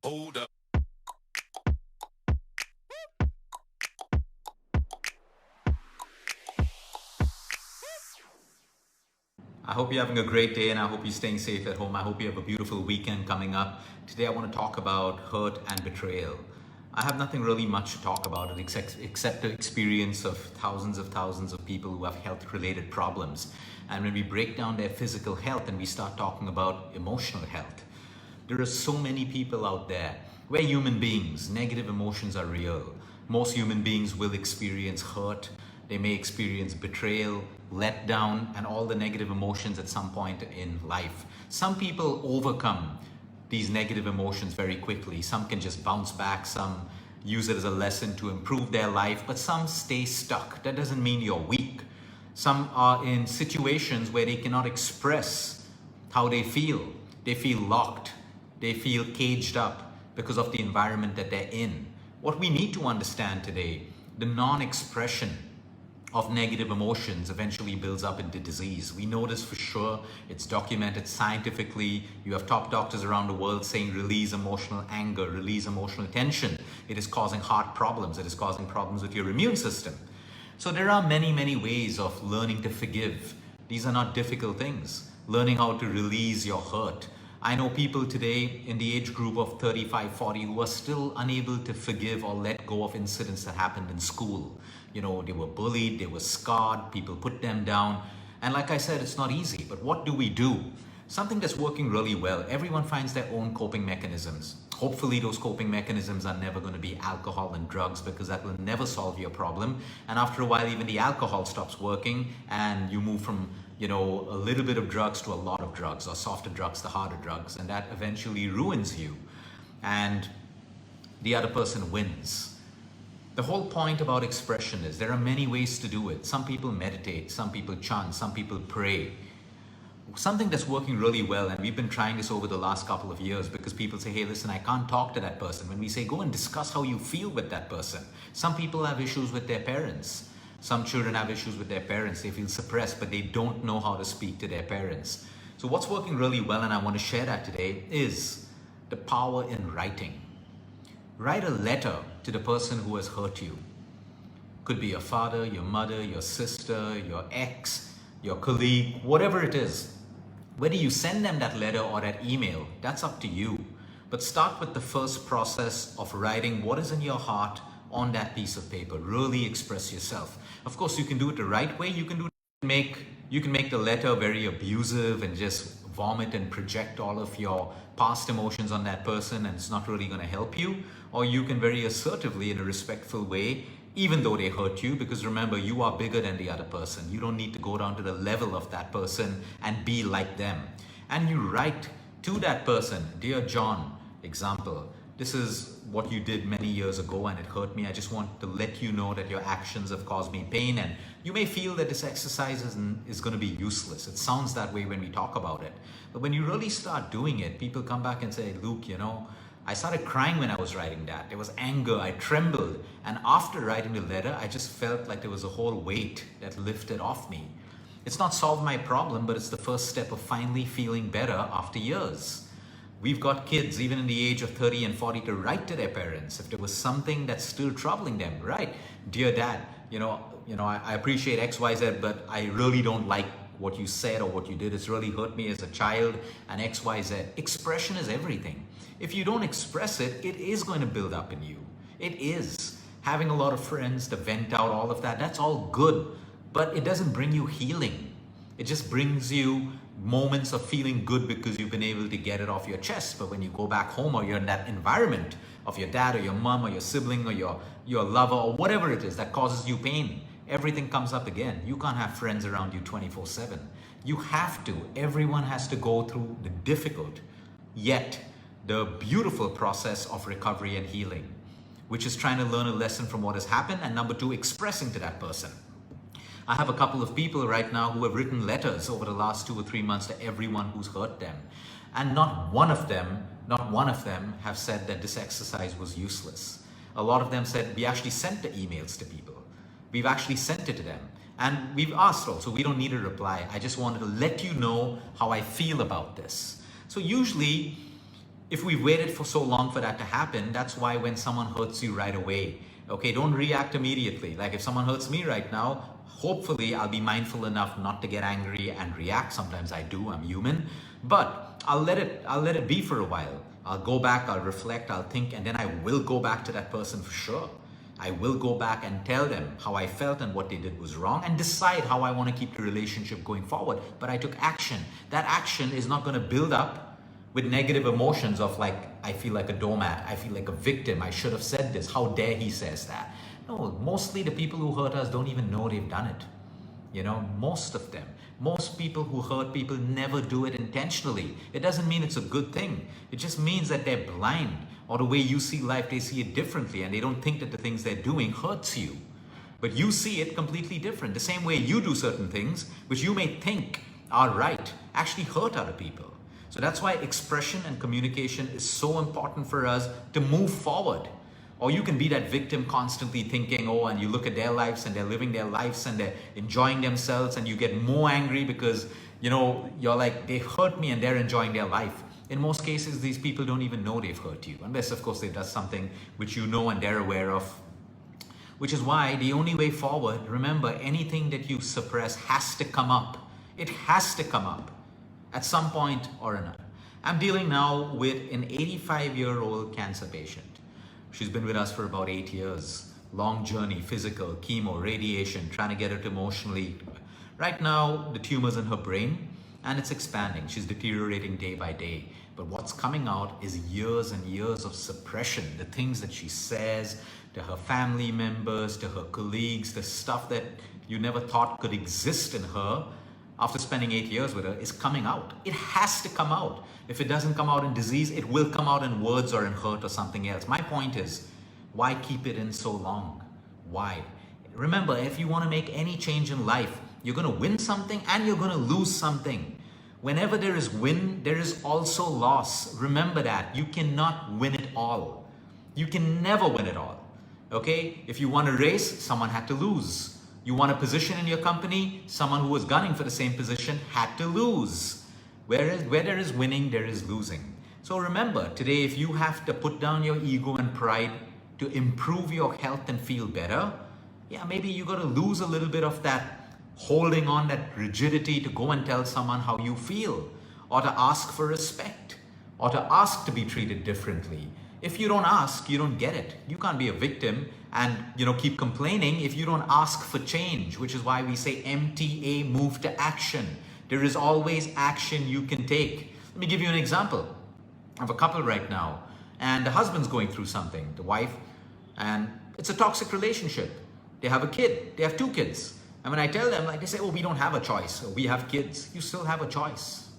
Hold up. I hope you're having a great day and I hope you're staying safe at home. I hope you have a beautiful weekend coming up. Today I want to talk about hurt and betrayal. I have nothing really much to talk about it except the experience of thousands of people who have health related problems. And when we break down their physical health and we start talking about emotional health, there are so many people out there. We're human beings. Negative emotions are real. Most human beings will experience hurt. They may experience betrayal, letdown, and all the negative emotions at some point in life. Some people overcome these negative emotions very quickly. Some can just bounce back. Some use it as a lesson to improve their life, but some stay stuck. That doesn't mean you're weak. Some are in situations where they cannot express how they feel. They feel locked. They feel caged up because of the environment that they're in. What we need to understand today, the non-expression of negative emotions eventually builds up into disease. We know this for sure. It's documented scientifically. You have top doctors around the world saying release emotional anger, release emotional tension. It is causing heart problems. It is causing problems with your immune system. So there are many ways of learning to forgive. These are not difficult things. Learning how to release your hurt. I know people today in the age group of 35, 40 who are still unable to forgive or let go of incidents that happened in school. You know, they were bullied, they were scarred, people put them down. And like I said, it's not easy, but what do we do? Something that's working really well. Everyone finds their own coping mechanisms. Hopefully those coping mechanisms are never going to be alcohol and drugs, because that will never solve your problem. And after a while, even the alcohol stops working and you move from, a little bit of drugs to a lot of drugs, or softer drugs to harder drugs. And that eventually ruins you. And the other person wins. The whole point about expression is there are many ways to do it. Some people meditate, some people chant, some people pray. Something that's working really well, and we've been trying this over the last couple of years, because people say, hey, listen, I can't talk to that person. When we say, go and discuss how you feel with that person. Some people have issues with their parents. Some children have issues with their parents. They feel suppressed, but they don't know how to speak to their parents. So what's working really well, and I want to share that today, is the power in writing. Write a letter to the person who has hurt you. Could be your father, your mother, your sister, your ex, your colleague, whatever it is. Whether you send them that letter or that email, that's up to you. But start with the first process of writing what is in your heart on that piece of paper. Really express yourself. Of course, you can do it the right way. You can make the letter very abusive and just vomit and project all of your past emotions on that person, and it's not really going to help you. Or you can very assertively, in a respectful way, even though they hurt you, because remember, you are bigger than the other person. You don't need to go down to the level of that person and be like them. And you write to that person, dear John, example, this is what you did many years ago and it hurt me. I just want to let you know that your actions have caused me pain, and you may feel that this exercise is going to be useless. It sounds that way when we talk about it. But when you really start doing it, people come back and say, Luke, I started crying when I was writing that. There was anger, I trembled. And after writing the letter, I just felt like there was a whole weight that lifted off me. It's not solved my problem, but it's the first step of finally feeling better after years. We've got kids, even in the age of 30 and 40, to write to their parents if there was something that's still troubling them, right? Dear dad, I appreciate X, Y, Z, but I really don't like what you said or what you did. It's really hurt me as a child, and X, Y, Z. Expression is everything. If you don't express it, it is going to build up in you. It is. Having a lot of friends to vent out all of that, that's all good, but it doesn't bring you healing. It just brings you moments of feeling good because you've been able to get it off your chest. But when you go back home, or you're in that environment of your dad or your mom or your sibling or your lover or whatever it is that causes you pain, everything comes up again. You can't have friends around you 24/7. You have to. Everyone has to go through the difficult, yet the beautiful process of recovery and healing, which is trying to learn a lesson from what has happened, and number two, expressing to that person. I have a couple of people right now who have written letters over the last 2 or 3 months to everyone who's hurt them. And not one of them have said that this exercise was useless. A lot of them said, we actually sent the emails to people. We've actually sent it to them. And we've asked also, we don't need a reply. I just wanted to let you know how I feel about this. So usually, if we waited for so long for that to happen, that's why when someone hurts you right away, okay, don't react immediately. Like if someone hurts me right now, hopefully I'll be mindful enough not to get angry and react. Sometimes I do, I'm human, but I'll let it be for a while. I'll go back, I'll reflect, I'll think, and then I will go back to that person for sure. I will go back and tell them how I felt and what they did was wrong and decide how I want to keep the relationship going forward. But I took action. That action is not going to build up with negative emotions of like, I feel like a doormat, I feel like a victim, I should have said this, how dare he says that. No, mostly the people who hurt us don't even know they've done it. You know, most of them. Most people who hurt people never do it intentionally. It doesn't mean it's a good thing. It just means that they're blind, or the way you see life, they see it differently, and they don't think that the things they're doing hurts you. But you see it completely different. The same way you do certain things, which you may think are right, actually hurt other people. So that's why expression and communication is so important for us to move forward. Or you can be that victim constantly thinking, oh, and you look at their lives and they're living their lives and they're enjoying themselves, and you get more angry because, you know, you're like, they hurt me and they're enjoying their life. In most cases, these people don't even know they've hurt you, unless, of course, they've done something which you know and they're aware of. Which is why the only way forward, remember, anything that you suppress has to come up. It has to come up at some point or another. I'm dealing now with an 85-year-old cancer patient. She's been with us for about 8 years. Long journey, physical, chemo, radiation, trying to get her to emotionally. Right now, the tumor's in her brain and it's expanding. She's deteriorating day by day. But what's coming out is years and years of suppression. The things that she says to her family members, to her colleagues, the stuff that you never thought could exist in her after spending 8 years with her is coming out. It has to come out. If it doesn't come out in disease, it will come out in words or in hurt or something else. My point is, why keep it in so long? Why? Remember, if you want to make any change in life, you're going to win something and you're going to lose something. Whenever there is win, there is also loss. Remember that. You cannot win it all. You can never win it all. Okay? If you won a race, someone had to lose. You want a position in your company, someone who was gunning for the same position had to lose. Where there is winning, there is losing. So remember, today, if you have to put down your ego and pride to improve your health and feel better, yeah, maybe you got to lose a little bit of that holding on, that rigidity to go and tell someone how you feel, or to ask for respect, or to ask to be treated differently. If you don't ask, you don't get it. You can't be a victim and, you know, keep complaining if you don't ask for change, which is why we say MTA, move to action. There is always action you can take. Let me give you an example of a couple right now, and the husband's going through something, the wife, and it's a toxic relationship. They have a kid, they have 2 kids. And when I tell them, like, they say, oh, we don't have a choice, or we have kids. You still have a choice.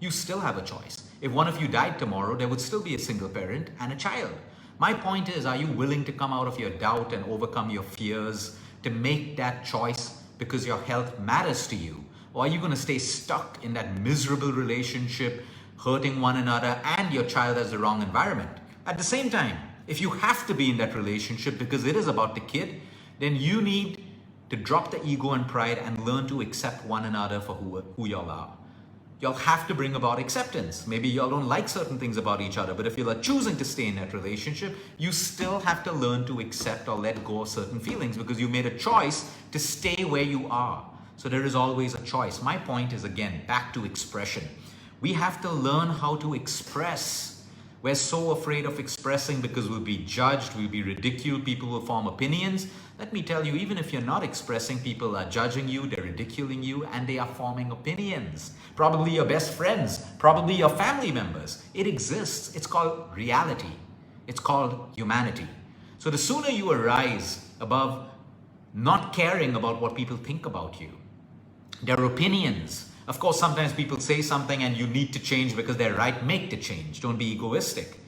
You still have a choice. If one of you died tomorrow, there would still be a single parent and a child. My point is, are you willing to come out of your doubt and overcome your fears to make that choice because your health matters to you? Or are you going to stay stuck in that miserable relationship, hurting one another, and your child has the wrong environment? At the same time, if you have to be in that relationship because it is about the kid, then you need to drop the ego and pride and learn to accept one another for who y'all are. Y'all have to bring about acceptance. Maybe y'all don't like certain things about each other, but if you are choosing to stay in that relationship, you still have to learn to accept or let go of certain feelings because you made a choice to stay where you are. So there is always a choice. My point is, again, back to expression. We have to learn how to express. We're so afraid of expressing because we'll be judged, we'll be ridiculed, people will form opinions. Let me tell you, even if you're not expressing, people are judging you, they're ridiculing you, and they are forming opinions. Probably your best friends, probably your family members. It exists. It's called reality. It's called humanity. So the sooner you arise above not caring about what people think about you, their opinions. Of course, sometimes people say something and you need to change because they're right. Make the change. Don't be egoistic.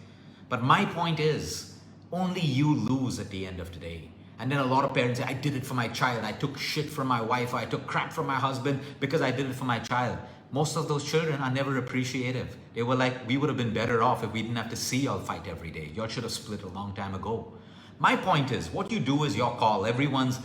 But my point is, only you lose at the end of the day. And then a lot of parents say, I did it for my child. I took shit from my wife. Or I took crap from my husband because I did it for my child. Most of those children are never appreciative. They were like, we would have been better off if we didn't have to see y'all fight every day. Y'all should have split a long time ago. My point is, what you do is your call. Everyone's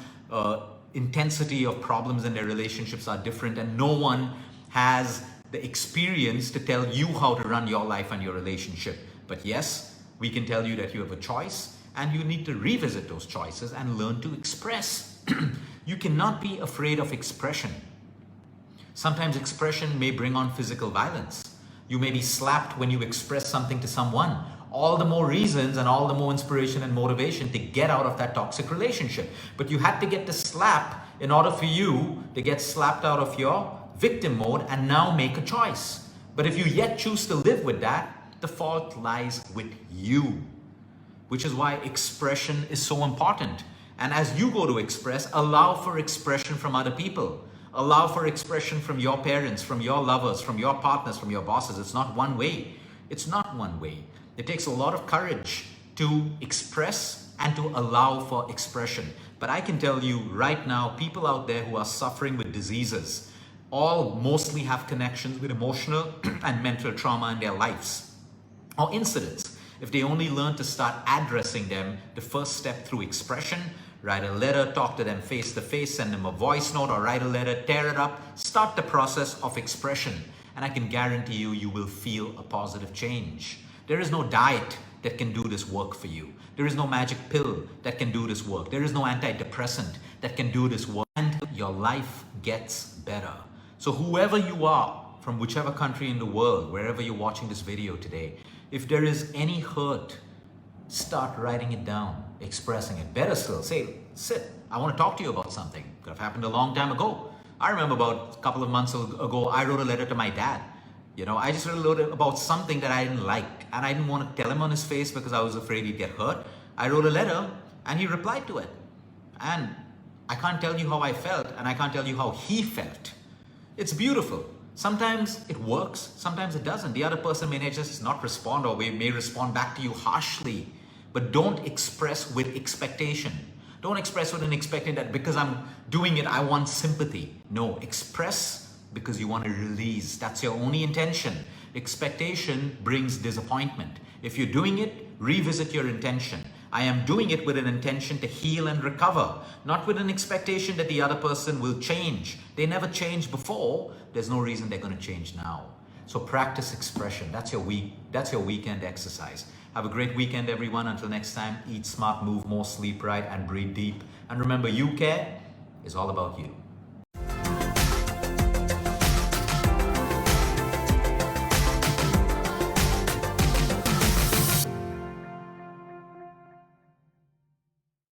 intensity of problems in their relationships are different, and no one has the experience to tell you how to run your life and your relationship. But yes, we can tell you that you have a choice, and you need to revisit those choices and learn to express. You cannot be afraid of expression. Sometimes expression may bring on physical violence. You may be slapped when you express something to someone. All the more reasons and all the more inspiration and motivation to get out of that toxic relationship. But you had to get the slap in order for you to get slapped out of your victim mode and now make a choice. But if you yet choose to live with that, the fault lies with you, which is why expression is so important. And as you go to express, allow for expression from other people. Allow for expression from your parents, from your lovers, from your partners, from your bosses. It's not one way. It's not one way. It takes a lot of courage to express and to allow for expression. But I can tell you right now, people out there who are suffering with diseases all mostly have connections with emotional and mental trauma in their lives or incidents. If they only learn to start addressing them, the first step through expression, write a letter, talk to them face to face, send them a voice note or write a letter, tear it up, start the process of expression. And I can guarantee you, you will feel a positive change. There is no diet that can do this work for you. There is no magic pill that can do this work. There is no antidepressant that can do this work. And your life gets better. So whoever you are, from whichever country in the world, wherever you're watching this video today, if there is any hurt, start writing it down, expressing it. Better still, say, sit, I want to talk to you about something. Could have happened a long time ago. I remember about a couple of months ago, I wrote a letter to my dad. I just wrote about something that I didn't like, and I didn't want to tell him on his face because I was afraid he'd get hurt. I wrote a letter and he replied to it. And I can't tell you how I felt, and I can't tell you how he felt. It's beautiful. Sometimes it works, sometimes it doesn't. The other person may just not respond, or may respond back to you harshly. But don't express with expectation. Don't express with an expectation that because I'm doing it, I want sympathy. No, express because you want to release. That's your only intention. Expectation brings disappointment. If you're doing it, revisit your intention. I am doing it with an intention to heal and recover, not with an expectation that the other person will change. They never changed before. There's no reason they're going to change now. So practice expression. That's your weekend exercise. Have a great weekend, everyone. Until next time, eat smart, move more, sleep right, and breathe deep. And remember, you care is all about you.